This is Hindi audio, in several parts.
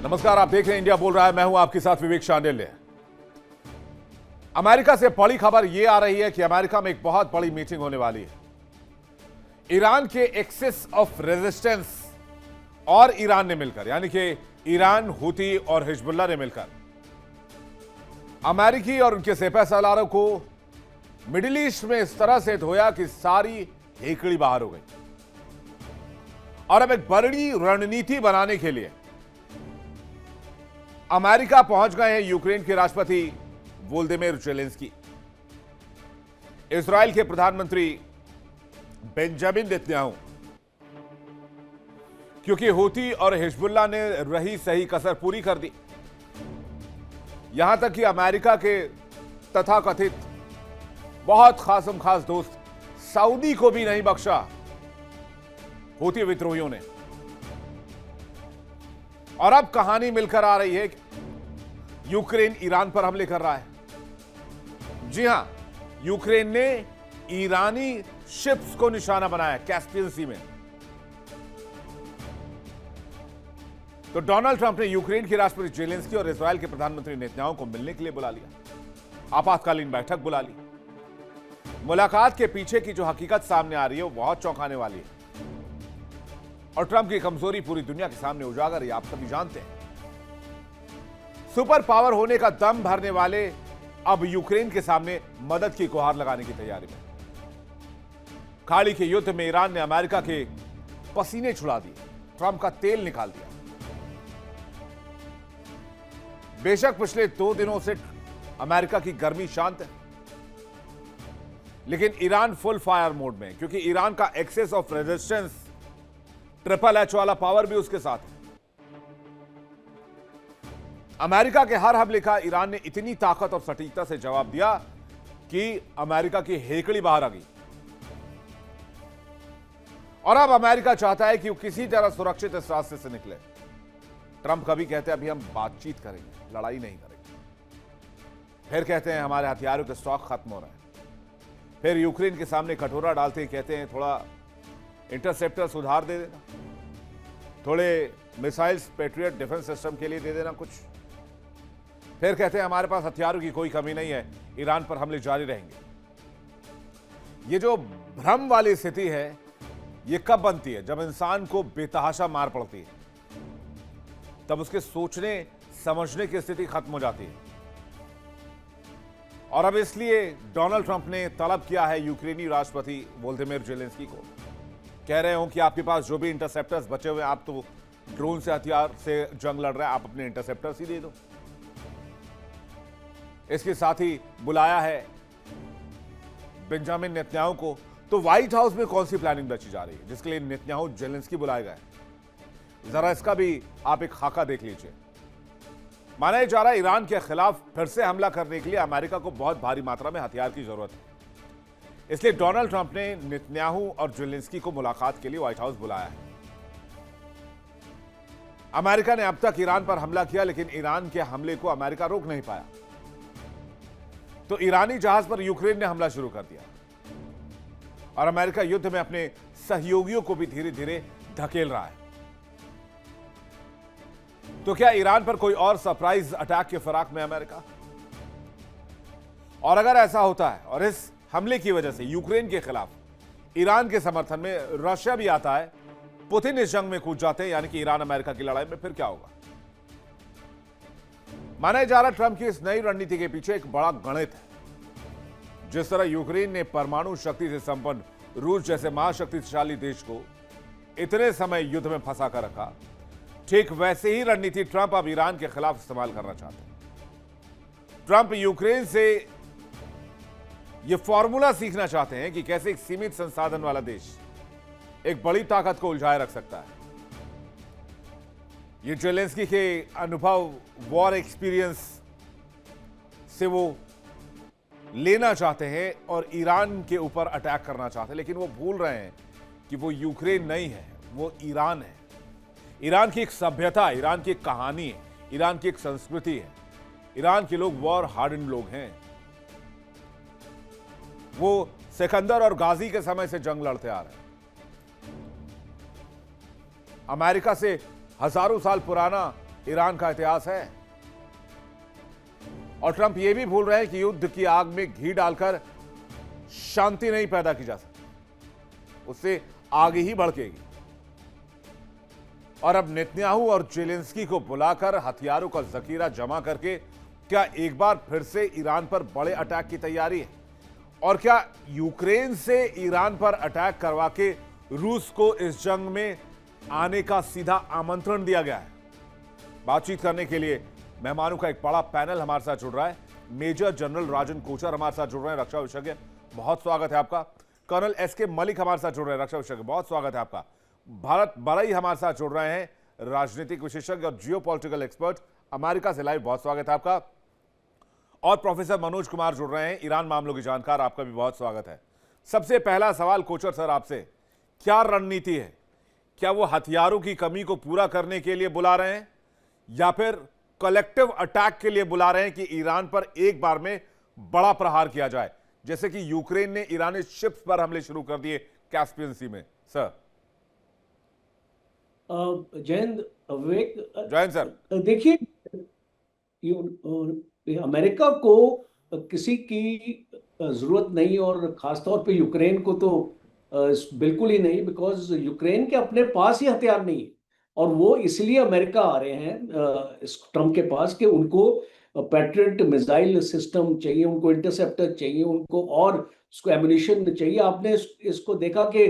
नमस्कार, आप देख रहे हैं इंडिया बोल रहा है। मैं हूं आपके साथ विवेक शांडिल्य। अमेरिका से बड़ी खबर यह आ रही है कि अमेरिका में एक बहुत बड़ी मीटिंग होने वाली है। ईरान के एक्सिस ऑफ रेजिस्टेंस और ईरान ने मिलकर, यानी कि ईरान, हूती और हिजबुल्लाह ने मिलकर अमेरिकी और उनके सेपह सालारों को मिडिल ईस्ट में इस तरह से धोया कि सारी हेकड़ी बाहर हो गई। और अब एक बड़ी रणनीति बनाने के लिए अमेरिका पहुंच गए हैं यूक्रेन के राष्ट्रपति वोल्दिमीर ज़ेलेंस्की। इजराइल के प्रधानमंत्री बेंजामिन नेतन्याहू, क्योंकि हूती और हिजबुल्लाह ने रही सही कसर पूरी कर दी। यहां तक कि अमेरिका के तथाकथित बहुत खासम खास दोस्त सऊदी को भी नहीं बख्शा हूती विद्रोहियों ने। और अब कहानी मिलकर आ रही है कि यूक्रेन ईरान पर हमले कर रहा है। जी हां, यूक्रेन ने ईरानी शिप्स को निशाना बनाया कैस्पियन सी में। तो डोनाल्ड ट्रंप ने यूक्रेन के राष्ट्रपति ज़ेलेंस्की और इजराइल के प्रधानमंत्री नेतन्याहू को मिलने के लिए बुला लिया। आपातकालीन बैठक बुला ली। मुलाकात के पीछे की जो हकीकत सामने आ रही है वो बहुत चौंकाने वाली है। और ट्रंप की कमजोरी पूरी दुनिया के सामने उजागर है, आप सभी जानते हैं। सुपर पावर होने का दम भरने वाले अब यूक्रेन के सामने मदद की गुहार लगाने की तैयारी में। खाड़ी के युद्ध में ईरान ने अमेरिका के पसीने छुड़ा दिए, ट्रंप का तेल निकाल दिया। बेशक पिछले 2 दिनों से अमेरिका की गर्मी शांत है, लेकिन ईरान फुल फायर मोड में है, क्योंकि ईरान का axis of resistance triple H वाला पावर भी उसके साथ है। अमेरिका के हर हमले का ईरान ने इतनी ताकत और सटीकता से जवाब दिया कि अमेरिका की हेकड़ी बाहर आ गई। और अब अमेरिका चाहता है कि वो किसी तरह सुरक्षित इस रास्ते से निकले। ट्रंप कभी कहते हैं अभी हम बातचीत करेंगे, लड़ाई नहीं करेंगे। फिर कहते हैं हमारे हथियारों के स्टॉक खत्म हो रहे हैं। फिर यूक्रेन के सामने कटोरा डालते ही कहते हैं थोड़ा इंटरसेप्टर सुधार दे देना, थोड़े मिसाइल्स पेट्रियट डिफेंस सिस्टम के लिए दे देना कुछ। फिर कहते हैं हमारे पास हथियारों की कोई कमी नहीं है, ईरान पर हमले जारी रहेंगे। ये जो भ्रम वाली स्थिति है, ये कब बनती है? जब इंसान को बेतहाशा मार पड़ती है, तब उसके सोचने समझने की स्थिति खत्म हो जाती है। और अब इसलिए डोनाल्ड ट्रंप ने तलब किया है यूक्रेनी राष्ट्रपति वोल्दिमीर ज़ेलेंस्की को। कह रहे हो कि आपके पास जो भी इंटरसेप्टर्स बचे हुए हैं, आप तो ड्रोन से हथियार से जंग लड़ रहे हैं, आप अपने इंटरसेप्टर्स ही दे दो। इसके साथ ही बुलाया है बेंजामिन नेतन्याहू को। तो व्हाइट हाउस में कौन सी प्लानिंग रची जा रही है जिसके लिए नेतन्याहू ज़ेलेंस्की बुलाए गए? जरा इसका भी आप एक खाका देख लीजिए। माना जा रहा है ईरान के खिलाफ फिर से हमला करने के लिए अमेरिका को बहुत भारी मात्रा में हथियार की जरूरत है। इसलिए डोनाल्ड ट्रंप ने नेतन्याहू और ज़ेलेंस्की को मुलाकात के लिए व्हाइट हाउस बुलाया है। अमेरिका ने अब तक ईरान पर हमला किया, लेकिन ईरान के हमले को अमेरिका रोक नहीं पाया। तो ईरानी जहाज पर यूक्रेन ने हमला शुरू कर दिया और अमेरिका युद्ध में अपने सहयोगियों को भी धीरे धीरे धकेल रहा है। तो क्या ईरान पर कोई और सरप्राइज अटैक के फिराक में अमेरिका? और अगर ऐसा होता है और इस हमले की वजह से यूक्रेन के खिलाफ ईरान के समर्थन में रशिया भी आता है, पुतिन इस जंग में कूद जाते हैं, यानी कि ईरान अमेरिका की लड़ाई में, फिर क्या होगा? माना जा रहा ट्रंप की इस नई रणनीति के पीछे एक बड़ा गणित है। जिस तरह यूक्रेन ने परमाणु शक्ति से संपन्न रूस जैसे महाशक्तिशाली देश को इतने समय युद्ध में फंसा कर रखा, ठीक वैसे ही रणनीति ट्रंप अब ईरान के खिलाफ इस्तेमाल करना चाहते हैं। ट्रंप यूक्रेन से यह फॉर्मूला सीखना चाहते हैं कि कैसे एक सीमित संसाधन वाला देश एक बड़ी ताकत को उलझाए रख सकता है। ये ज़ेलेंस्की के अनुभव, वॉर एक्सपीरियंस से वो लेना चाहते हैं और ईरान के ऊपर अटैक करना चाहते हैं, लेकिन वो भूल रहे हैं कि वो यूक्रेन नहीं है, वो ईरान है। ईरान की एक सभ्यता, ईरान की एक कहानी है, ईरान की एक संस्कृति है। ईरान के लोग वॉर हार्डन लोग हैं। वो सिकंदर और गाजी के समय से जंग लड़ते आ रहे हैं। अमेरिका से हजारों साल पुराना ईरान का इतिहास है। और ट्रंप ये भी भूल रहे हैं कि युद्ध की आग में घी डालकर शांति नहीं पैदा की जा सकती, उससे आग ही भड़केगी। और अब नेतन्याहू और जेलेंस्की को बुलाकर हथियारों का जखीरा जमा करके क्या एक बार फिर से ईरान पर बड़े अटैक की तैयारी है? और क्या यूक्रेन से ईरान पर अटैक करवा के रूस को इस जंग में आने का सीधा आमंत्रण दिया गया है? बातचीत करने के लिए मेहमानों का एक बड़ा पैनल हमारे साथ जुड़ रहा है। मेजर जनरल राजन कोचर हमारे साथ जुड़ रहे हैं, रक्षा विशेषज्ञ, बहुत स्वागत है आपका। कर्नल एसके मलिक हमारे साथ जुड़ रहे हैं, रक्षा विशेषज्ञ, बहुत स्वागत है आपका। भारत बरई हमारे साथ जुड़ रहे हैं, राजनीतिक विशेषज्ञ और जियोपॉलिटिकल एक्सपर्ट, अमेरिका से लाइव, बहुत स्वागत है आपका। और प्रोफेसर मनोज कुमार जुड़ रहे हैं, ईरान मामलों के जानकार, आपका भी बहुत स्वागत है। सबसे पहला सवाल कोचर सर आपसे, क्या रणनीति है? क्या वो हथियारों की कमी को पूरा करने के लिए बुला रहे हैं या फिर कलेक्टिव अटैक के लिए बुला रहे हैं कि ईरान पर एक बार में बड़ा प्रहार किया जाए, जैसे कि यूक्रेन ने ईरानी शिप्स पर हमले शुरू कर दिए कैस्पियन सी में? सर जयंत, विवेक, जयंत सर, देखिए, अमेरिका को किसी की जरूरत नहीं, और खासतौर पे यूक्रेन को तो बिल्कुल ही नहीं, बिकॉज यूक्रेन के अपने पास ही हथियार नहीं है। और वो इसलिए अमेरिका आ रहे हैं इस ट्रम्प के पास कि उनको पैट्रियट मिसाइल सिस्टम चाहिए, उनको इंटरसेप्टर चाहिए, उनको और उसको एम्यूनिशन चाहिए। आपने इसको देखा कि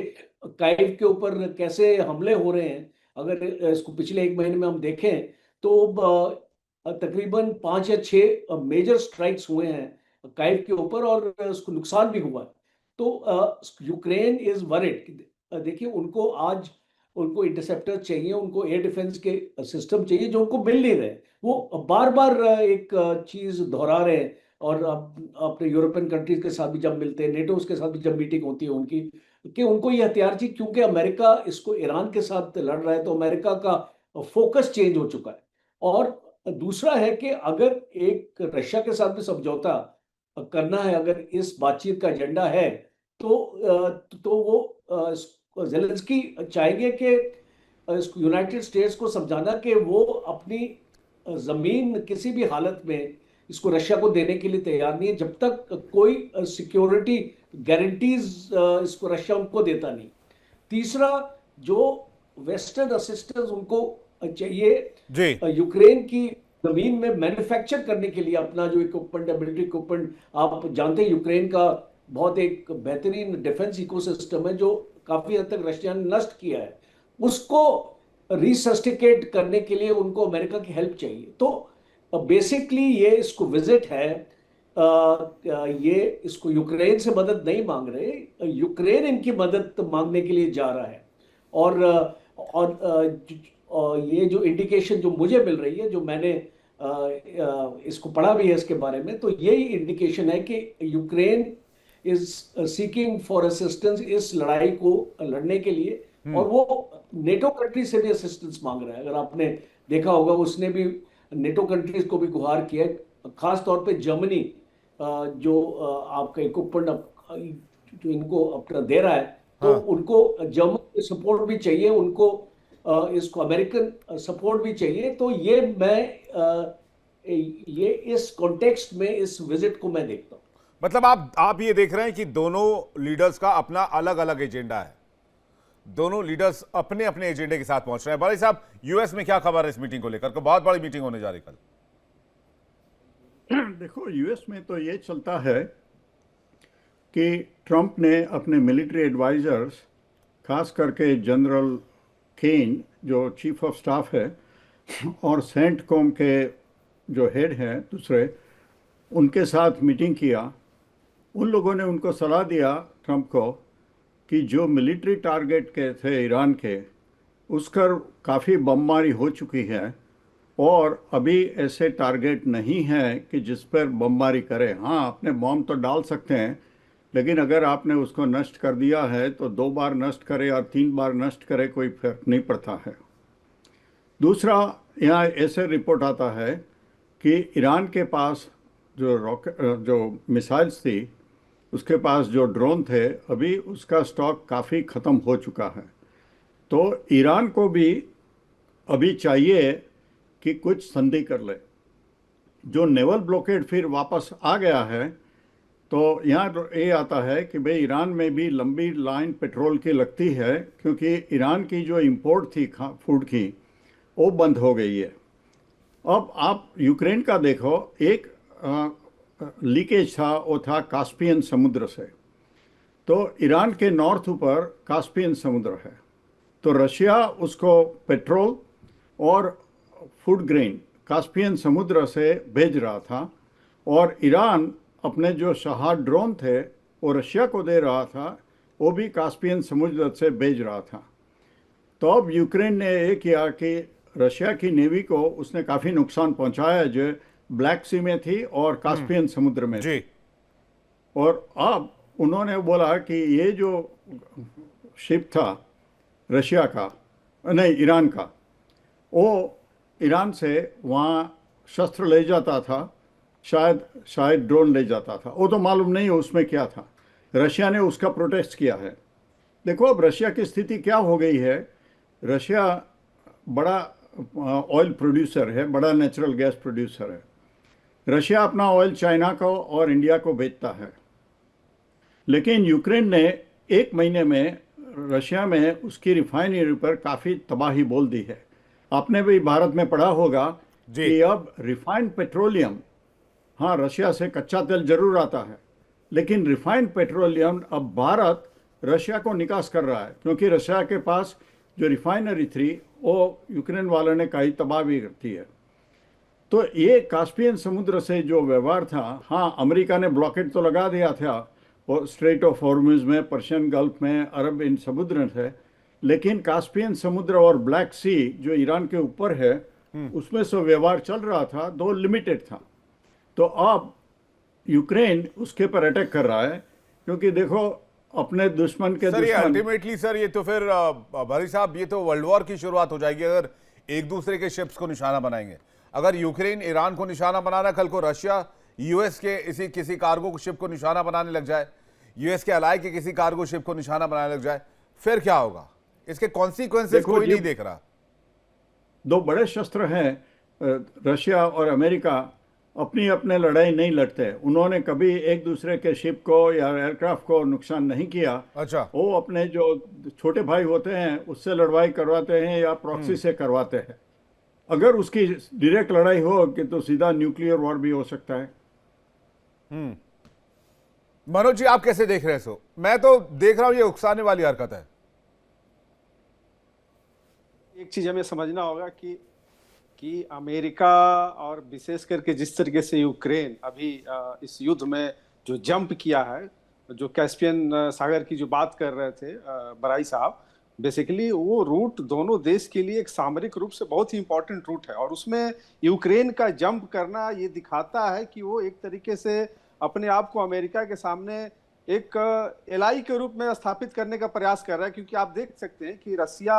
काइव के ऊपर कैसे हमले हो रहे हैं। अगर इसको पिछले एक महीने में हम देखें तो तकरीबन 5 या 6 मेजर स्ट्राइक्स हुए हैं काइव के ऊपर, और उसको नुकसान भी हुआ है। तो यूक्रेन इज वरिड। देखिए, उनको इंटरसेप्टर चाहिए, उनको एयर डिफेंस के सिस्टम चाहिए, जो उनको मिल नहीं रहे। वो बार बार एक चीज दोहरा रहे हैं। और अपने यूरोपियन कंट्रीज के साथ भी जब मिलते हैं, नेटो के साथ भी जब मीटिंग होती है उनकी, कि उनको ये हथियार चाहिए, क्योंकि अमेरिका इसको ईरान के साथ लड़ रहा है, तो अमेरिका का फोकस चेंज हो चुका है। और दूसरा है कि अगर एक रशिया के साथ भी समझौता करना है, अगर इस बातचीत का एजेंडा है, तो वो जेलेंस्की चाहेंगे कि यूनाइटेड स्टेट्स को समझाना कि वो अपनी जमीन किसी भी हालत में इसको रशिया को देने के लिए तैयार नहीं है, जब तक कोई सिक्योरिटी गारंटीज इसको रशिया उनको देता नहीं। तीसरा, जो वेस्टर्न असिस्टेंस उनको चाहिए यूक्रेन की जमीन में मैन्युफैक्चर करने के लिए, अपना जो इक्विपमेंट है, मिलिट्री इक्विपमेंट, आप जानते हैं यूक्रेन का बहुत एक बेहतरीन डिफेंस इकोसिस्टम है जो काफी हद तक रशिया ने नष्ट किया है, उसको रिसस्टिकेट करने के लिए उनको अमेरिका की हेल्प चाहिए। तो बेसिकली ये इसको विजिट है, ये इसको यूक्रेन से मदद नहीं मांग रहे, यूक्रेन इनकी मदद मांगने के लिए जा रहा है। और ये जो इंडिकेशन जो मुझे मिल रही है, जो मैंने इसको पढ़ा भी है इसके बारे में, तो यही इंडिकेशन है कि Ukraine is seeking for assistance इस लड़ाई को लड़ने के लिए, और वो नेटो कंट्री से भी असिस्टेंस मांग रहा है। अगर आपने देखा होगा, उसने भी नेटो कंट्रीज को भी गुहार किया, खास तौर पे जर्मनी जो आपका इक्विपमेंट जो इनको अपना दे रहा है, तो उनको जर्मन सपोर्ट भी चाहिए, उनको इसको अमेरिकन सपोर्ट भी चाहिए। तो ये इस कॉन्टेक्स्ट में इस विजिट को मैं देखता हूं। मतलब आप ये देख रहे हैं कि दोनों लीडर्स का अपना अलग अलग एजेंडा है, दोनों लीडर्स अपने अपने एजेंडे के साथ पहुंच रहे हैं। बड़े साहब, यूएस में क्या खबर है इस मीटिंग को लेकर? बहुत बड़ी मीटिंग होने जा रही कल। देखो, यूएस में तो ये चलता है कि ट्रंप ने अपने मिलिट्री एडवाइजर्स, खास करके जनरल केन जो चीफ ऑफ स्टाफ है, और सेंटकॉम के जो हेड हैं दूसरे, उनके साथ मीटिंग किया। उन लोगों ने उनको सलाह दिया ट्रंप को कि जो मिलिट्री टारगेट के थे ईरान के, उसका काफ़ी बमबारी हो चुकी है, और अभी ऐसे टारगेट नहीं है कि जिस पर बमबारी करें। हाँ, अपने बॉम्ब तो डाल सकते हैं, लेकिन अगर आपने उसको नष्ट कर दिया है तो 2 बार नष्ट करे और 3 बार नष्ट करे, कोई फर्क नहीं पड़ता है। दूसरा, यहाँ ऐसे रिपोर्ट आता है कि ईरान के पास जो मिसाइल्स थी, उसके पास जो ड्रोन थे, अभी उसका स्टॉक काफ़ी ख़त्म हो चुका है। तो ईरान को भी अभी चाहिए कि कुछ संधि कर ले। जो नेवल ब्लॉकेड फिर वापस आ गया है, तो यहाँ ये आता है कि भाई ईरान में भी लंबी लाइन पेट्रोल की लगती है, क्योंकि ईरान की जो इंपोर्ट थी फूड की वो बंद हो गई है। अब आप यूक्रेन का देखो, एक लीकेज था, वो था कास्पियन समुद्र से। तो ईरान के नॉर्थ ऊपर कास्पियन समुद्र है, तो रशिया उसको पेट्रोल और फूड ग्रेन कास्पियन समुद्र से भेज रहा था, और ईरान अपने जो शहाद ड्रोन थे वो रशिया को दे रहा था, वो भी कास्पियन समुद्र से भेज रहा था। तो अब यूक्रेन ने ये किया कि रशिया की नेवी को उसने काफ़ी नुकसान पहुंचाया, जो ब्लैक सी में थी और कास्पियन समुद्र में थी। और अब उन्होंने बोला कि ये जो शिप था रशिया का, नहीं ईरान का, वो ईरान से वहाँ शस्त्र ले जाता था, शायद ड्रोन ले जाता था, वो तो मालूम नहीं है उसमें क्या था। रशिया ने उसका प्रोटेस्ट किया है। देखो अब रशिया की स्थिति क्या हो गई है। रशिया बड़ा ऑयल प्रोड्यूसर है, बड़ा नेचुरल गैस प्रोड्यूसर है। रशिया अपना ऑयल चाइना को और इंडिया को बेचता है, लेकिन यूक्रेन ने एक महीने में रशिया में उसकी रिफाइनरी पर काफ़ी तबाही बोल दी है। आपने भी भारत में पढ़ा होगा कि अब रिफाइंड पेट्रोलियम, हाँ रशिया से कच्चा तेल जरूर आता है, लेकिन रिफाइंड पेट्रोलियम अब भारत रशिया को निकास कर रहा है, क्योंकि रशिया के पास जो रिफाइनरी थी वो यूक्रेन वालों ने कहीं तबाह भी करती है। तो ये कास्पियन समुद्र से जो व्यवहार था, हाँ अमेरिका ने ब्लॉकेट तो लगा दिया था, वो स्ट्रेट ऑफ हॉर्मुज में, पर्शियन गल्फ में, अरब इन समुद्र थे, लेकिन कास्पियन समुद्र और ब्लैक सी जो ईरान के ऊपर है उसमें से व्यवहार चल रहा था, दो लिमिटेड था। तो अब यूक्रेन उसके पर अटैक कर रहा है, क्योंकि देखो अपने दुश्मन के सर, ये अल्टीमेटली सर ये तो फिर भारी साहब ये तो वर्ल्ड वॉर की शुरुआत हो जाएगी अगर एक दूसरे के शिप्स को निशाना बनाएंगे। अगर यूक्रेन ईरान को निशाना बना रहा है, कल को रशिया यूएस के इसी किसी कार्गो शिप को निशाना बनाने लग जाए, यूएस के अलाय के किसी कार्गो शिप को निशाना बनाने लग जाए, फिर क्या होगा? इसके कॉन्सिक्वेंसेस कोई नहीं देख रहा। दो बड़े शस्त्र हैं, रशिया और अमेरिका अपनी अपने लड़ाई नहीं लड़ते। उन्होंने कभी एक दूसरे के शिप को या एयरक्राफ्ट को नुकसान नहीं किया। अच्छा, वो अपने जो छोटे भाई होते हैं उससे लड़ाई करवाते हैं या प्रॉक्सी से करवाते हैं। अगर उसकी डायरेक्ट लड़ाई हो कि तो सीधा न्यूक्लियर वॉर भी हो सकता है। मनोज जी, आप कैसे देख रहे हैं इसको? मैं तो देख रहा हूं ये उकसाने वाली हरकत है। एक चीज हमें समझना होगा कि अमेरिका और विशेष करके जिस तरीके से यूक्रेन अभी इस युद्ध में जो जंप किया है, जो कैस्पियन सागर की जो बात कर रहे थे बराई साहब, बेसिकली वो रूट दोनों देश के लिए एक सामरिक रूप से बहुत ही इंपॉर्टेंट रूट है, और उसमें यूक्रेन का जंप करना ये दिखाता है कि वो एक तरीके से अपने आप को अमेरिका के सामने एक एलाई के रूप में स्थापित करने का प्रयास कर रहा है। क्योंकि आप देख सकते हैं कि रसिया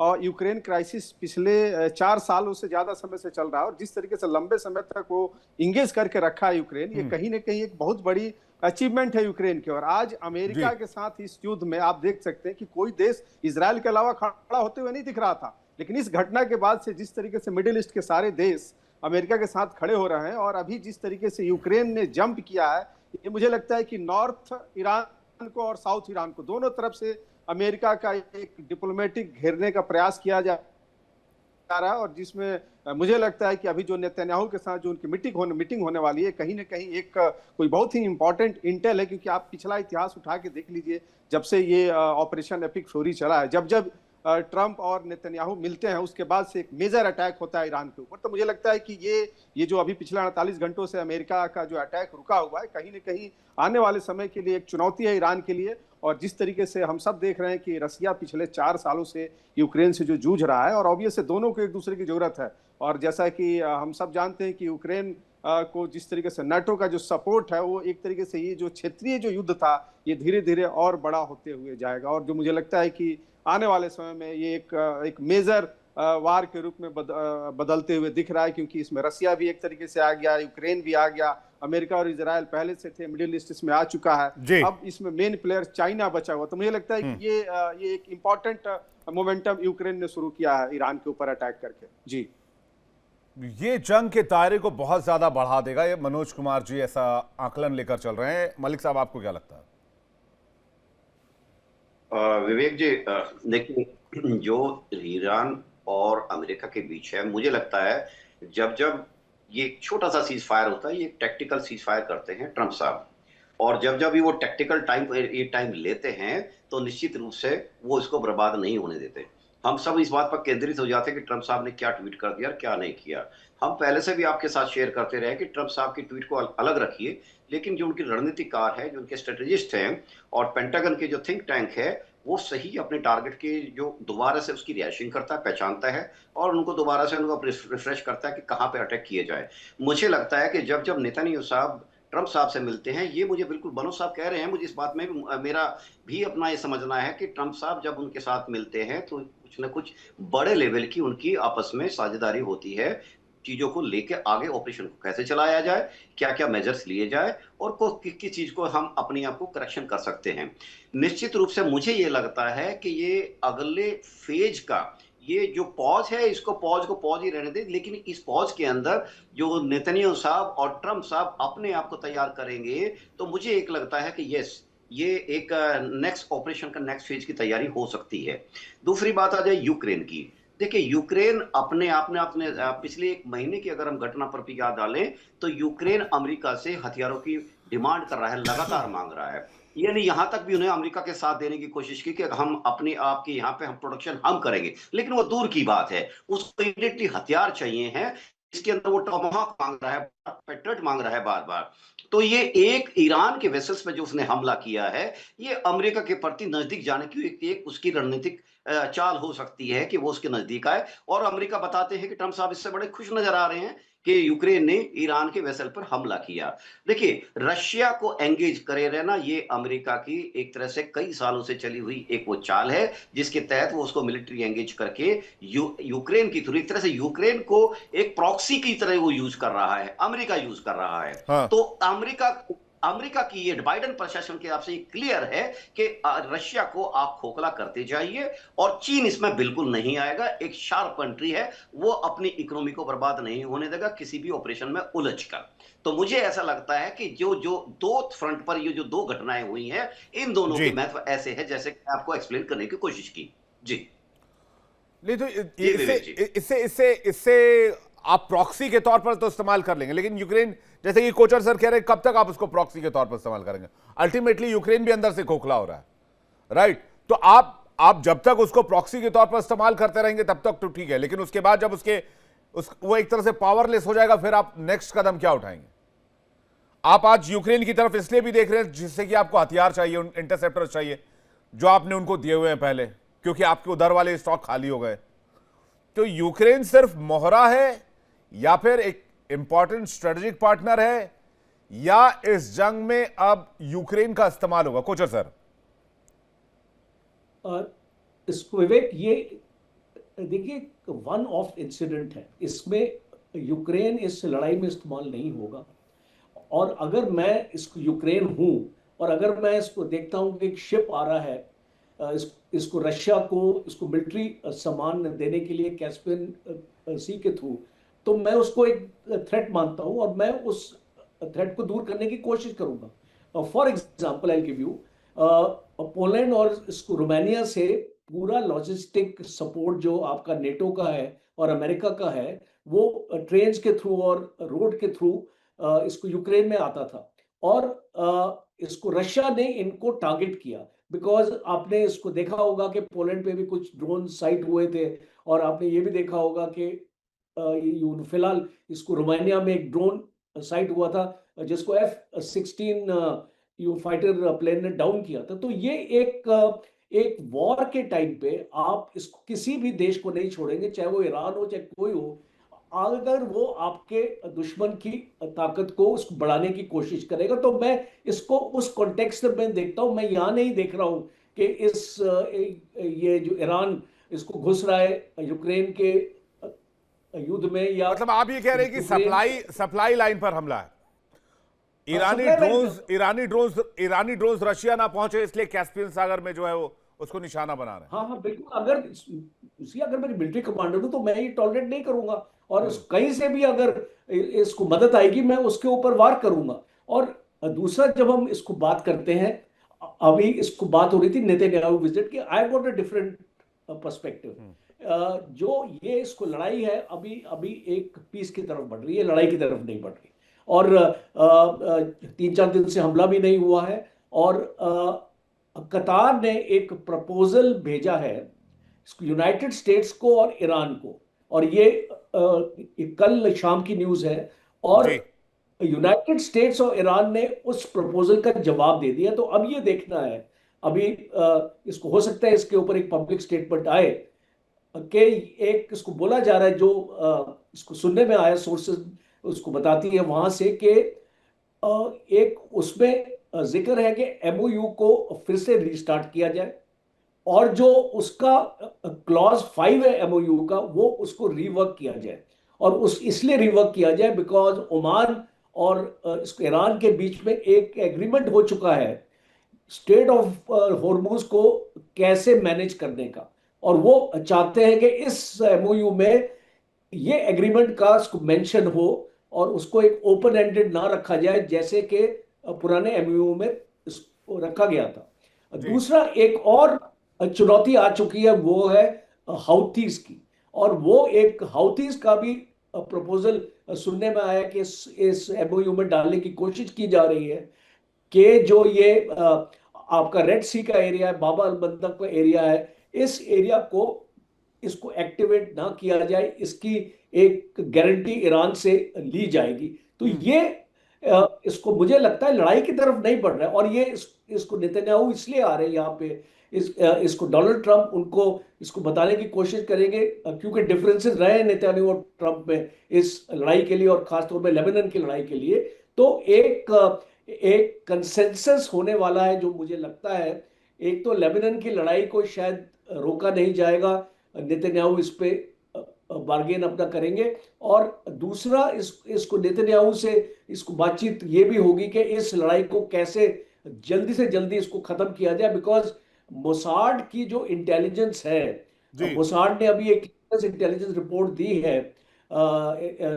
और यूक्रेन क्राइसिस पिछले 4 सालों से ज्यादा समय से चल रहा है, और जिस तरीके से लंबे समय तक वो इंगेज करके रखा है यूक्रेन, ये कहीं ना कहीं एक बहुत बड़ी अचीवमेंट है यूक्रेन की। और आज अमेरिका के साथ इस युद्ध में आप देख सकते हैं कि कोई देश इजराइल के अलावा खड़ा होते हुए नहीं दिख रहा था, लेकिन इस घटना के बाद से जिस तरीके से मिडिल ईस्ट के सारे देश अमेरिका के साथ खड़े हो रहे हैं, और अभी जिस तरीके से यूक्रेन ने जंप किया है, ये मुझे लगता है कि नॉर्थ ईरान को और साउथ ईरान को दोनों तरफ से अमेरिका का एक डिप्लोमेटिक घेरने का प्रयास किया जा रहा है, और जिसमें मुझे लगता है कि अभी जो नेतन्याहू के साथ जो उनकी मीटिंग होने वाली है, कहीं ना कहीं एक कोई बहुत ही इंपॉर्टेंट इंटेल है। क्योंकि आप पिछला इतिहास उठा के देख लीजिए, जब से ये ऑपरेशन एपिक फ्यूरी चला है, जब ट्रंप और नेतन्याहू मिलते हैं उसके बाद से एक मेजर अटैक होता है ईरान के ऊपर। तो मुझे लगता है कि ये जो अभी पिछले 48 घंटों से अमेरिका का जो अटैक रुका हुआ है, कहीं ना कहीं आने वाले समय के लिए एक चुनौती है ईरान के लिए। और जिस तरीके से हम सब देख रहे हैं कि रसिया पिछले 4 सालों से यूक्रेन से जो जूझ रहा है, और ऑब्वियस दोनों को एक दूसरे की जरूरत है। और जैसा कि हम सब जानते हैं कि यूक्रेन को जिस तरीके से नाटो का जो सपोर्ट है, वो एक तरीके से ये जो क्षेत्रीय जो युद्ध था ये धीरे धीरे और बड़ा होते हुए जाएगा, और जो मुझे लगता है कि आने वाले समय में ये एक मेजर वार के रूप में बदलते हुए दिख रहा है। क्योंकि इसमें रसिया भी एक तरीके से आ गया, यूक्रेन भी आ गया, अमेरिका और इजराइल पहले से थे, मिडिल ईस्ट इसमें आ चुका है, अब इसमें मेन प्लेयर चाइना बचा हुआ। तो मुझे लगता है कि ये एक इंपॉर्टेंट मोमेंटम यूक्रेन ने शुरू किया है ईरान के ऊपर अटैक करके। जी ये जंग के दायरे को बहुत ज्यादा बढ़ा देगा, ये मनोज कुमार जी ऐसा आकलन लेकर चल रहे हैं। मलिक साहब, आपको क्या लगता है? विवेक जी, देखिए, जो ईरान और अमेरिका के बीच है, मुझे लगता है जब जब ये एक छोटा सा सीज फायर होता है, ये एक टैक्टिकल सीज फायर करते हैं ट्रंप साहब, और जब जब भी वो टैक्टिकल टाइम लेते हैं तो निश्चित रूप से वो इसको बर्बाद नहीं होने देते। हम सब इस बात पर केंद्रित हो जाते हैं कि ट्रंप साहब ने क्या ट्वीट कर दिया और क्या नहीं किया। हम पहले से भी आपके साथ शेयर करते रहे कि ट्रंप साहब की ट्वीट को अलग रखिए, लेकिन जो उनकी रणनीतिकार है, जो उनके स्ट्रेटेजिस्ट हैं, और पेंटागन के जो थिंक टैंक है, वो सही अपने टारगेट के जो दोबारा से उसकी रिएक्शन करता है, पहचानता है, और उनको दोबारा से उनको रिफ्रेश करता है कि कहाँ पे अटैक किए जाए। मुझे लगता है कि जब जब नेतन्याहू साहब ट्रंप साहब से मिलते हैं, ये मुझे बिल्कुल मनोज साहब कह रहे हैं, मुझे इस बात में मेरा भी अपना ये समझना है कि ट्रंप साहब जब उनके साथ मिलते हैं तो कुछ न कुछ बड़े लेवल की उनकी आपस में साझेदारी होती है, चीजों को लेके आगे ऑपरेशन को कैसे चलाया जाए, क्या क्या मेजर्स लिए जाए, और किस चीज को हम अपने आप को करेक्शन कर सकते हैं। निश्चित रूप से मुझे ये लगता है कि ये अगले फेज का ये जो पॉज है, इसको पॉज ही रहने दे, लेकिन इस पॉज के अंदर जो नेतन्याहू साहब और ट्रंप साहब अपने आप को तैयार करेंगे, तो मुझे एक लगता है कि यस, ये एक नेक्स्ट ऑपरेशन का नेक्स्ट फेज की तैयारी हो सकती है। दूसरी बात आ जाए यूक्रेन की। देखिए, यूक्रेन अपने आप ने अपने पिछले एक महीने की अगर हम घटना पर भी याद डालें, तो यूक्रेन अमेरिका से हथियारों की डिमांड कर रहा है, लगातार मांग रहा है। यानी यहां तक भी उन्हें अमेरिका के साथ देने की कोशिश की कि हम अपने आप के यहाँ पे हम प्रोडक्शन हम करेंगे, लेकिन वो दूर की बात है, उसको इमीडिएटली हथियार चाहिए हैं। इसके अंदर वो टॉमहाक मांग रहा है, पेट्रियट मांग रहा है बार बार। तो ये एक ईरान के वेसल्स पे जो उसने हमला किया है, ये अमेरिका के प्रति नजदीक जाने की एक उसकी रणनीतिक चाल हो सकती है कि वो उसके नजदीक आए, और अमेरिका बताते हैं कि ट्रंप साहब इससे बड़े खुश नजर आ रहे हैं कि यूक्रेन ने ईरान के वेसल पर हमला किया। देखिए, रशिया को एंगेज करे रहना, ये अमेरिका की एक तरह से कई सालों से चली हुई एक वो चाल है, जिसके तहत वो उसको मिलिट्री एंगेज करके यूक्रेन की थ्रू एक तरह से यूक्रेन को एक प्रॉक्सी की तरह वो यूज कर रहा है, अमेरिका यूज कर रहा है। हाँ। तो अमेरिका की ये बाइडेन प्रशासन के आपसे क्लियर है कि रशिया को आप खोखला करते जाइए, और चीन इसमें बिल्कुल नहीं आएगा। एक शार्प कंट्री है, वो अपनी इकोनॉमी को बर्बाद नहीं होने देगा किसी भी ऑपरेशन में उलझकर। तो मुझे ऐसा लगता है कि जो जो दो फ्रंट पर ये जो दो घटनाएं हुई हैं, इन दोनों जी। के महत्व ऐसे है जैसे कि आपको एक्सप्लेन करने की कोशिश की। जी नहीं तो ये विवेक जी। इससे इससे इससे आप प्रॉक्सी के तौर पर तो इस्तेमाल कर लेंगे, लेकिन यूक्रेन, जैसे कि कोचर सर कह रहे हैं, कब तक आप उसको प्रॉक्सी के तौर पर इस्तेमाल करेंगे? अल्टीमेटली यूक्रेन भी अंदर से खोखला हो रहा है, राइट? तो आप जब तक उसको प्रॉक्सी के तौर पर इस्तेमाल करते रहेंगे तब तक तो ठीक है, लेकिन उसके बाद जब वो एक तरह से पावरलेस हो जाएगा, फिर आप नेक्स्ट कदम क्या उठाएंगे? आप आज यूक्रेन की तरफ इसलिए भी देख रहे हैं जिससे कि आपको हथियार चाहिए, इंटरसेप्टर चाहिए, जो आपने उनको दिए हुए हैं पहले, क्योंकि आपके उधर वाले स्टॉक खाली हो गए। तो यूक्रेन सिर्फ मोहरा है, या फिर एक इंपॉर्टेंट स्ट्रेटेजिक पार्टनर है, या इस जंग में अब यूक्रेन का इस्तेमाल होगा? कोचर सर। इसको विवेक, ये देखिए वन ऑफ इंसिडेंट है, इसमें यूक्रेन इस लड़ाई में इस्तेमाल नहीं होगा। और अगर मैं इसको यूक्रेन हूं, और अगर मैं इसको देखता हूं कि एक शिप आ रहा है, इसको रशिया को इसको मिलिट्री सामान देने के लिए कैस्पियन सी के थ्रू, तो मैं उसको एक थ्रेट मानता हूं, और मैं उस थ्रेट को दूर करने की कोशिश करूंगा। For example I give you, Poland और इसको रोमानिया से पूरा लॉजिस्टिक सपोर्ट जो आपका नेटो का है और अमेरिका का है, वो ट्रेन के थ्रू और रोड के थ्रू इसको यूक्रेन में आता था। और इसको रशिया ने इनको टारगेट किया, बिकॉज आपने इसको देखा होगा कि पोलैंड पे भी कुछ ड्रोन साइट हुए थे, और आपने ये भी देखा होगा कि फिलहाल इसको रोमानिया में एक ड्रोन साइट हुआ था जिसको F-16 फाइटर प्लेन ने डाउन किया था। तो ये एक वॉर के टाइम पे आप इसको किसी भी देश को नहीं छोड़ेंगे, चाहे वो ईरान हो चाहे कोई हो, अगर वो आपके दुश्मन की ताकत को उसको बढ़ाने की कोशिश करेगा। तो मैं इसको उस कॉन्टेक्स्ट में देखता हूं। मैं यहां नहीं देख रहा हूं कि ये जो ईरान इसको घुस रहा है यूक्रेन के युद्ध में, या मतलब आप ये कह रहे हैं कि सप्लाई लाइन पर हमला है। ईरानी ड्रोन्स रशिया ना पहुंचे, इसलिए कैस्पियन सागर में जो है वो उसको निशाना बना रहे हैं। हाँ हाँ बिल्कुल, अगर मेरी मिलिट्री कमांडर हूं तो मैं ये टॉलरेट नहीं करूंगा, और कहीं से भी अगर इसको मदद आएगी मैं उसके ऊपर वार करूंगा। और दूसरा, जब हम इसको बात करते हैं, अभी इसको बात हो रही थी नेतन्याहू विजिट की, I got a different perspective. जो ये इसको लड़ाई है, अभी अभी एक पीस की तरफ बढ़ रही है, लड़ाई की तरफ नहीं बढ़ रही। और 3-4 दिन से हमला भी नहीं हुआ है, और कतार ने एक प्रपोजल भेजा है यूनाइटेड स्टेट्स को और ईरान को, और ये कल शाम की न्यूज़ है। और जी। यूनाइटेड स्टेट्स और ईरान ने उस प्रपोजल का जवाब दे दिया। तो अब ये देखना है, अभी इसको हो सकता है इसके ऊपर एक पब्लिक स्टेटमेंट आए कि एक, इसको बोला जा रहा है, जो इसको सुनने में आया, सोर्सेज उसको बताती है वहां से, कि एक उसमें जिक्र है कि एमओयू को फिर से रिस्टार्ट किया जाए, और जो उसका क्लॉज 5 है एमओयू का, वो उसको रिवर्क किया जाए। और उस इसलिए रिवर्क किया जाए बिकॉज ओमान और इसको ईरान के बीच में एक एग्रीमेंट हो चुका है स्टेट ऑफ हॉर्मुज को कैसे मैनेज करने का, और वो चाहते हैं कि इस एमओयू में ये एग्रीमेंट का मेंशन हो, और उसको एक ओपन एंडेड ना रखा जाए जैसे कि पुराने एमओयू में इसको रखा गया था। जी। दूसरा, एक और चुनौती आ चुकी है, वो है हाउथीज की। और वो एक हाउथीज का भी प्रपोजल सुनने में आया कि इस एमओयू में डालने की कोशिश की जा रही है, कि जो ये आपका रेड सी का एरिया है, बाब अल मंदब का एरिया है, इस एरिया को इसको एक्टिवेट ना किया जाए, इसकी एक गारंटी ईरान से ली जाएगी। तो ये इसको मुझे लगता है लड़ाई की तरफ नहीं बढ़ रहा है। और ये इसको नेतन्याहू इसलिए आ रहे हैं यहाँ पे, इसको डोनाल्ड ट्रंप उनको इसको बताने की कोशिश करेंगे, क्योंकि डिफरेंसेस रहे हैं नेतन्याहू और ट्रंप में इस लड़ाई के लिए, और खासतौर पे लेबनान की लड़ाई के लिए। तो एक कंसेंसस होने वाला है जो मुझे लगता है। एक तो लेबनान की लड़ाई को शायद रोका नहीं जाएगा, नेतन्याहू इस पे बार्गेन अपना करेंगे। और दूसरा, इसको नेतन्याहू से इसको बातचीत ये भी होगी कि इस लड़ाई को कैसे जल्दी से जल्दी इसको खत्म किया जाए, बिकॉज मोसाड की जो इंटेलिजेंस है, जी। मोसाड ने अभी एक इंटेलिजेंस रिपोर्ट दी है,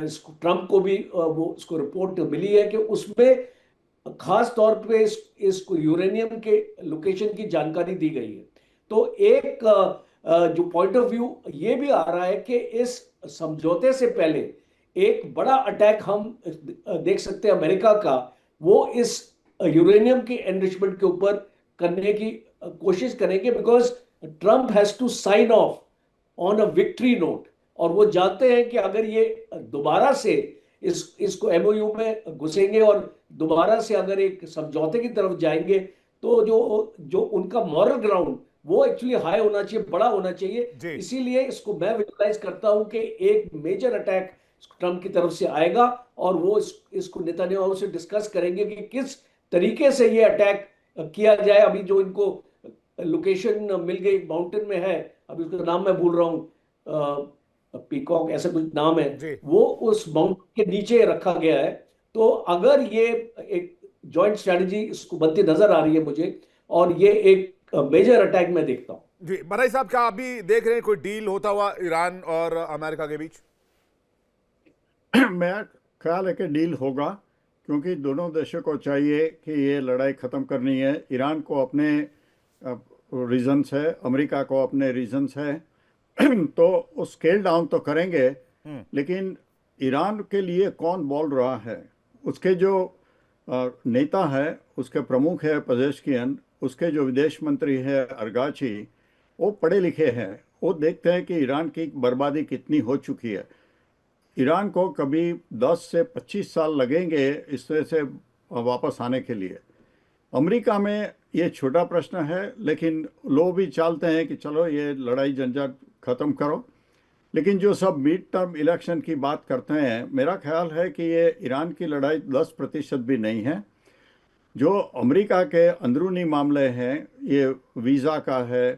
इसको ट्रंप को भी वो उसको रिपोर्ट मिली है कि उसमें खास तौर पे इसको यूरेनियम के लोकेशन की जानकारी दी गई है। तो एक जो पॉइंट ऑफ व्यू ये भी आ रहा है कि इस समझौते से पहले एक बड़ा अटैक हम देख सकते हैं अमेरिका का, वो इस यूरेनियम के एनरिचमेंट के ऊपर करने की कोशिश करेंगे, because Trump has to sign off on a victory note. और वो जानते हैं कि अगर ये दोबारा से इसको एमओयू में घुसेंगे और दोबारा से अगर एक समझौते की तरफ जाएंगे, तो जो उनका मॉरल ग्राउंड वो एक्चुअली हाई होना चाहिए, बड़ा होना चाहिए। इसीलिए इसको मैं विजुलाइज करता हूं कि एक मेजर अटैक ट्रंप की तरफ से आएगा, और वो इसको नेतन्याहू से डिस्कस करेंगे कि किस तरीके से ये अटैक किया जाए। अभी जो इनको लोकेशन मिल गई माउंटेन में है, अभी उसका नाम मैं भूल रहा हूँ, पीकॉक ऐसा कुछ नाम है, वो उस माउंटेन के नीचे रखा गया है। तो अगर ये एक जॉइंट स्ट्रेटजी इसको बनती नजर आ रही है मुझे, और ये एक मेजर अटैक मैं देखता हूं। जी बराई साहब, क्या अभी देख रहे हैं कोई डील होता हुआ ईरान और अमेरिका के बीच? मेरा ख्याल है कि डील होगा, क्योंकि दोनों देशों को चाहिए कि ये लड़ाई ख़त्म करनी है। ईरान को अपने रीजंस है, अमेरिका को अपने रीजंस है, तो वो स्केल डाउन तो करेंगे, लेकिन ईरान के लिए कौन बोल रहा है? उसके जो नेता है, उसके प्रमुख है पजेश्कियन, उसके जो विदेश मंत्री है अरगाची, वो पढ़े लिखे हैं, वो देखते हैं कि ईरान की बर्बादी कितनी हो चुकी है। ईरान को कभी 10 से 25 साल लगेंगे इस तरह से वापस आने के लिए। अमेरिका में ये छोटा प्रश्न है, लेकिन लोग भी चाहते हैं कि चलो ये लड़ाई झंझट ख़त्म करो। लेकिन जो सब मिड टर्म इलेक्शन की बात करते हैं, मेरा ख्याल है कि ये ईरान की लड़ाई 10% भी नहीं है। जो अमेरिका के अंदरूनी मामले हैं, ये वीज़ा का है,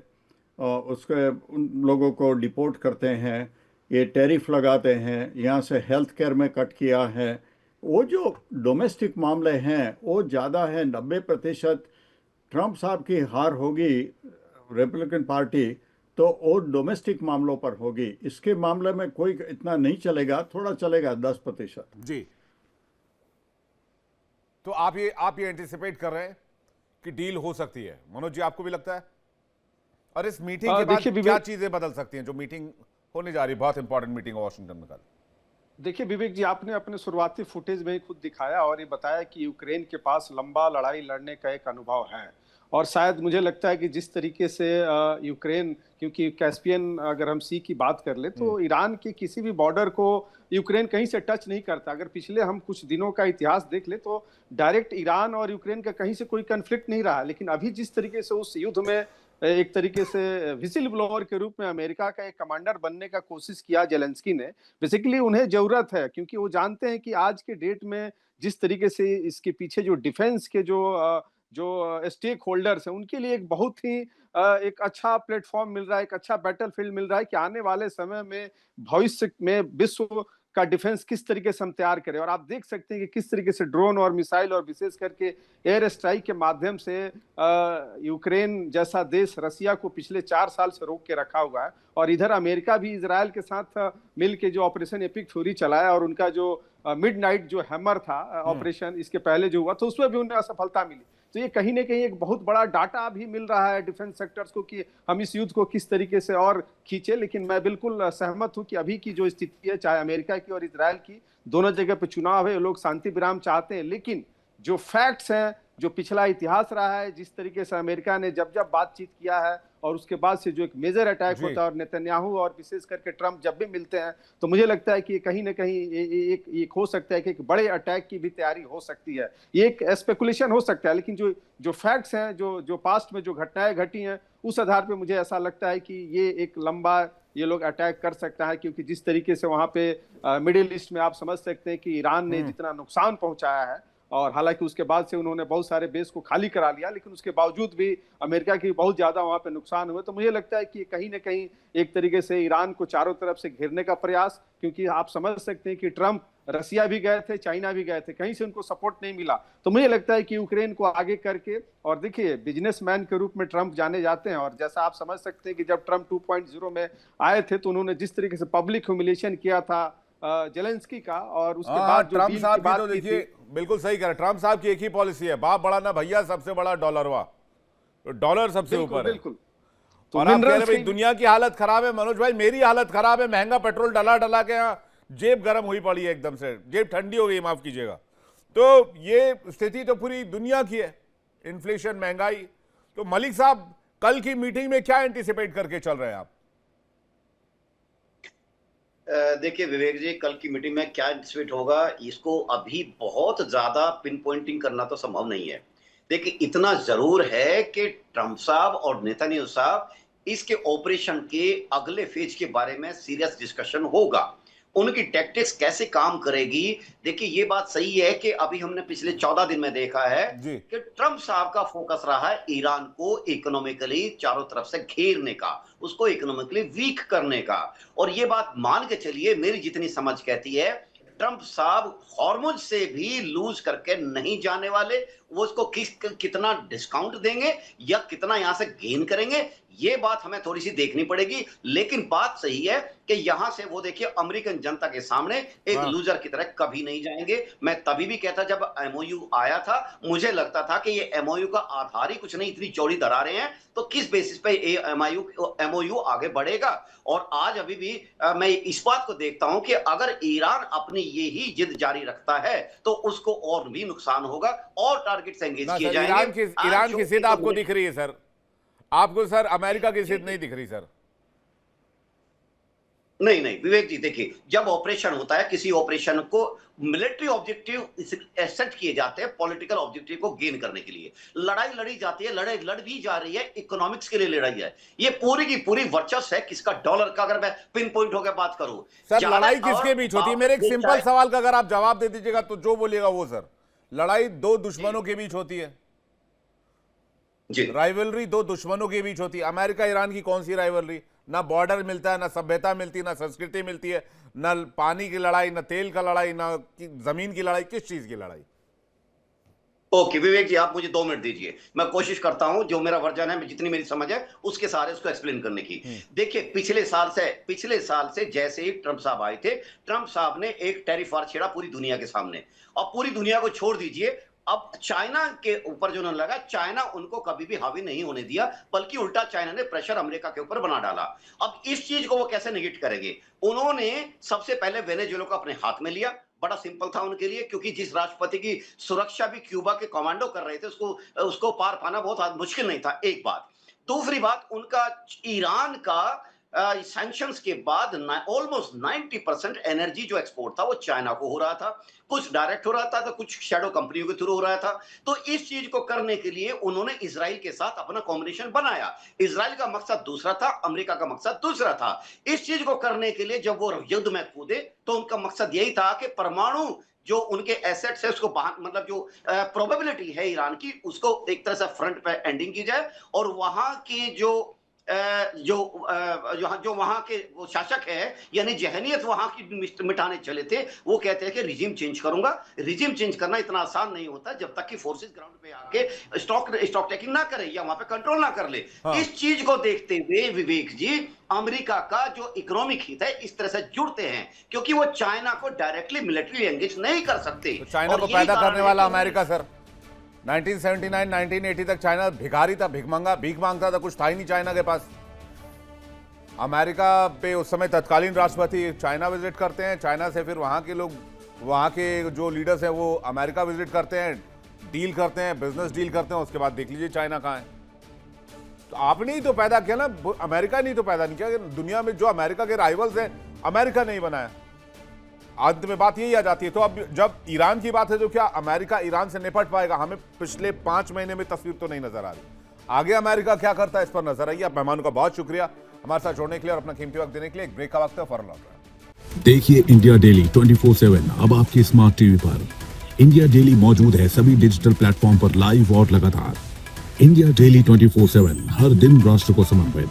उसके उन लोगों को डिपोर्ट करते हैं, ये टैरिफ लगाते हैं, यहाँ से हेल्थ केयर में कट किया है, वो जो डोमेस्टिक मामले हैं वो ज़्यादा है। 90% ट्रंप साहब की हार होगी रिपब्लिकन पार्टी, तो वो डोमेस्टिक मामलों पर होगी। इसके मामले में कोई इतना नहीं चलेगा, थोड़ा चलेगा 10%। जी, तो आप ये एंटिसिपेट कर रहे हैं कि डील हो सकती है। मनोज जी, आपको भी लगता है? और इस मीटिंग के बाद क्या चीजें बदल सकती हैं? जो मीटिंग होने जा रही है, बहुत इंपॉर्टेंट मीटिंग है वाशिंगटन में कल। देखिए विवेक जी, आपने अपने शुरुआती फुटेज में ही खुद दिखाया और ये बताया कि यूक्रेन के पास लंबा लड़ाई लड़ने का एक अनुभव है। और शायद मुझे लगता है कि जिस तरीके से यूक्रेन, क्योंकि कैस्पियन अगर हम सी की बात कर ले तो ईरान के किसी भी बॉर्डर को यूक्रेन कहीं से टच नहीं करता। अगर पिछले हम कुछ दिनों का इतिहास देख ले तो डायरेक्ट ईरान और यूक्रेन का कहीं से कोई कन्फ्लिक्ट नहीं रहा। लेकिन अभी जिस तरीके से उस युद्ध में एक तरीके से विसिल ब्लोअर के रूप में अमेरिका का एक कमांडर बनने का कोशिश किया जेलेंस्की ने, बेसिकली उन्हें जरूरत है, क्योंकि वो जानते हैं कि आज के डेट में जिस तरीके से इसके पीछे जो डिफेंस के जो स्टेक होल्डर्स हैं उनके लिए एक बहुत ही एक अच्छा प्लेटफॉर्म मिल रहा है, एक अच्छा बैटलफील्ड मिल रहा है कि आने वाले समय में भविष्य में विश्व का डिफेंस किस तरीके से हम तैयार करें। और आप देख सकते हैं कि किस तरीके से ड्रोन और मिसाइल और विशेष करके एयर स्ट्राइक के माध्यम से यूक्रेन जैसा देश रसिया को पिछले 4 साल से रोक के रखा हुआ है। और इधर अमेरिका भी इजराइल के साथ मिल के जो ऑपरेशन एपिक फ्यूरी चलाया और उनका जो मिडनाइट जो हैमर था ऑपरेशन इसके पहले जो हुआ तो उसमें भी उन्हें असफलता मिली। तो ये कहीं ना कहीं एक बहुत बड़ा डाटा भी मिल रहा है डिफेंस सेक्टर्स को कि हम इस युद्ध को किस तरीके से और खींचे। लेकिन मैं बिल्कुल सहमत हूं कि अभी की जो स्थिति है, चाहे अमेरिका की और इजराइल की, दोनों जगह पे चुनाव है, लोग शांति विराम चाहते हैं। लेकिन जो फैक्ट्स हैं, जो पिछला इतिहास रहा है, जिस तरीके से अमेरिका ने जब जब बातचीत किया है और उसके बाद से जो एक मेजर अटैक होता है और नेतन्याहू और विशेष करके ट्रंप जब भी मिलते हैं, तो मुझे लगता है कि कहीं ना कहीं एक हो सकता है कि एक बड़े अटैक की भी तैयारी हो सकती है। ये एक स्पेकुलेशन हो सकता है, लेकिन जो फैक्ट्स हैं, जो पास्ट में जो घटनाएं घटी हैं, उस आधार पे मुझे ऐसा लगता है कि ये एक लंबा ये लोग अटैक कर सकता है। क्योंकि जिस तरीके से वहां पे मिडिल ईस्ट में आप समझ सकते हैं कि ईरान ने जितना नुकसान पहुंचाया है, और हालांकि उसके बाद से उन्होंने बहुत सारे बेस को खाली करा लिया, लेकिन उसके बावजूद भी अमेरिका की बहुत ज्यादा वहां पे नुकसान हुए। तो मुझे लगता है कि कहीं ना कहीं एक तरीके से ईरान को चारों तरफ से घेरने का प्रयास, क्योंकि आप समझ सकते हैं कि ट्रंप रसिया भी गए थे, चाइना भी गए थे, कहीं से उनको सपोर्ट नहीं मिला। तो मुझे लगता है कि यूक्रेन को आगे करके, और देखिए बिजनेसमैन के रूप में ट्रंप जाने जाते हैं, और जैसा आप समझ सकते हैं कि जब ट्रंप 2.0 में आए थे तो उन्होंने जिस तरीके से पब्लिक ह्यूमिलिएशन किया था जेलेंस्की का, और उसके बाद ट्रंप साहब की तो देखिए बिल्कुल सही कह रहे। ट्रंप साहब की एक ही पॉलिसी है, बाप बड़ा ना भैया, सबसे बड़ा डॉलरवा, तो डॉलर सबसे ऊपर है। बिल्कुल। तो और आप कह रहे भाई दुनिया की हालत खराब है। मनोज भाई, मेरी हालत खराब है, महंगा पेट्रोल डला के यहाँ जेब गर्म हुई पड़ी है, एकदम से जेब ठंडी हो गई, माफ कीजिएगा। तो ये स्थिति तो पूरी दुनिया की है, इन्फ्लेशन, महंगाई। तो मलिक साहब, कल की मीटिंग में क्या एंटिसिपेट करके चल रहे हैं आप? देखिए विवेक जी, कल की मीटिंग में क्या एंटिसिपेट होगा, इसको अभी बहुत ज्यादा पिन पॉइंटिंग करना तो संभव नहीं है। देखिए इतना जरूर है कि ट्रंप साहब और नेतन्याहू साहब इसके ऑपरेशन के अगले फेज के बारे में सीरियस डिस्कशन होगा। उनकी टैक्टिक्स कैसे काम करेगी। देखिए ये बात सही है कि अभी हमने पिछले 14 दिन में देखा है कि ट्रंप साहब का फोकस रहा है ईरान को इकोनॉमिकली चारों तरफ से घेरने का, उसको इकोनॉमिकली वीक करने का। और ये बात मान के चलिए, मेरी जितनी समझ कहती है, ट्रंप साहब हॉर्मुज से भी लूज करके नहीं जाने वाले। वो उसको कितना डिस्काउंट देंगे या कितना यहां से गेन करेंगे, ये बात हमें थोड़ी सी देखनी पड़ेगी। लेकिन बात सही है कि यहां से वो देखिए अमेरिकन जनता के सामने एक लूजर की तरह कभी नहीं जाएंगे। मैं तभी भी कहता, जब एमओयू आया था, मुझे लगता था कि ये एमओयू का आधार ही कुछ नहीं, इतनी चौड़ी दरारें हैं, तो किस बेसिस पे एमओयू आगे बढ़ेगा। और आज अभी भी मैं इस बात को देखता हूं कि अगर ईरान अपनी ये ही जिद जारी रखता है तो उसको और भी नुकसान होगा और टारगेट से एंगेज किए जाएंगे। ईरान की जिद आपको दिख रही है सर? आपको सर अमेरिका की जिद नहीं दिख रही सर? नहीं विवेक जी, देखिए जब ऑपरेशन होता है, किसी ऑपरेशन को मिलिट्री ऑब्जेक्टिव सेट किए जाते हैं पॉलिटिकल ऑब्जेक्टिव को गेन करने के लिए। लड़ाई लड़ी जाती है, लड़ भी जा रही है, इकोनॉमिक्स के लिए लड़ाई है। ये पूरी की पूरी वर्चस्व है किसका, डॉलर का। अगर मैं पिन पॉइंट होकर बात करूं, सर लड़ाई किसके बीच होती है? मेरे एक सिंपल सवाल का अगर आप जवाब दे दीजिएगा तो जो बोलिएगा वो। सर लड़ाई दो दुश्मनों के बीच होती है, राइवलरी दो दुश्मनों के बीच होती है। अमेरिका ईरान की कौन सी राइवलरी? ना बॉर्डर मिलता है, ना सभ्यता मिलती है, ना संस्कृति मिलती है, ना पानी की लड़ाई, ना तेल का लड़ाई, ना जमीन की लड़ाई। किस चीज की लड़ाई? ओके विवेक जी, आप मुझे 2 मिनट दीजिए, मैं कोशिश करता हूं जो मेरा वर्जन है, जितनी मेरी समझ है उसके सारे उसको एक्सप्लेन करने की। देखिए पिछले साल से जैसे ही ट्रंप साहब आए थे, ट्रंप साहब ने एक टैरिफ वार छेड़ा पूरी दुनिया के सामने, और पूरी दुनिया को छोड़ दीजिए, अब चाइना के ऊपर जो उन्होंने लगा, चाइना उनको कभी भी हावी नहीं होने दिया, बल्कि उल्टा चाइना ने प्रेशर अमेरिका के ऊपर बना डाला। अब इस चीज को वो कैसे नेगेट करेंगे? उन्होंने सबसे पहले वेनेजुएला को अपने हाथ में लिया, बड़ा सिंपल था उनके लिए, क्योंकि जिस राष्ट्रपति की सुरक्षा भी क्यूबा के कमांडो कर रहे थे, उसको पार पाना बहुत मुश्किल नहीं था, एक बात। दूसरी बात, उनका ईरान का सैंक्शंस के बाद ऑलमोस्ट 90% एनर्जी जो एक्सपोर्ट था वो चाइना को हो रहा था, कुछ डायरेक्ट हो रहा था तो कुछ शैडो कंपनियों के थ्रू हो रहा था। तो इस चीज को करने के लिए उन्होंने इजराइल के साथ अपना कॉम्बिनेशन बनाया। इजराइल का मकसद दूसरा था, अमेरिका का मकसद दूसरा था। इस चीज को करने के लिए जब वो युद्ध में कूदे तो उनका मकसद यही था कि परमाणु जो उनके एसेट्स है उसको मतलब जो प्रोबेबिलिटी है ईरान की, उसको एक तरह से फ्रंट पे एंडिंग की जाए, और वहां की जो वहां के वो शासक है, यानी जहनियत वहां की मिटाने चले थे, वो कहते हैं कि रिजीम चेंज करूंगा। रिजीम चेंज करना इतना आसान नहीं होता जब तक कि फोर्सेस ग्राउंड पे आके स्टॉक टेकिंग ना करे या वहां पे कंट्रोल ना कर ले। इस चीज को देखते हुए विवेक जी, अमेरिका का जो इकोनॉमिक हित है इस तरह से जुड़ते हैं, क्योंकि वो चाइना को डायरेक्टली मिलिट्री एंगेज नहीं कर सकते। तो चाइना को पैदा करने वाला अमेरिका सर, 1979 1980 तक चाइना भिखारी था, भीख मांगता था, कुछ था ही नहीं चाइना के पास। अमेरिका पे उस समय तत्कालीन राष्ट्रपति चाइना विजिट करते हैं, चाइना से फिर वहाँ के लोग, वहाँ के जो लीडर्स हैं वो अमेरिका विजिट करते हैं, डील करते हैं, बिजनेस डील करते हैं, उसके बाद देख लीजिए चाइना कहाँ है। तो आपने ही तो पैदा किया ना, अमेरिका ने ही तो पैदा नहीं किया। दुनिया में जो अमेरिका के राइवल्स हैं, अमेरिका नहीं बनाया। अंत में बात यही आ जाती है। तो अब जब ईरान की बात है, तो क्या अमेरिका ईरान से निपट पाएगा? हमें पिछले 5 महीने में तस्वीर तो नहीं नजर आ रही। आगे अमेरिका क्या करता है इस पर नजर आइए। आप मेहमानों का बहुत शुक्रिया हमारे साथ जोड़ने के लिए और अपना कीमती वक्त देने के लिए। एक ब्रेक का वक्त है, फौरन लौट रहा है। देखिए इंडिया डेली 24/7 अब आपकी स्मार्ट टीवी पर। इंडिया डेली मौजूद है सभी डिजिटल प्लेटफॉर्म पर लाइव और लगातार। इंडिया डेली 24/7 हर दिन राष्ट्र को समर्पित।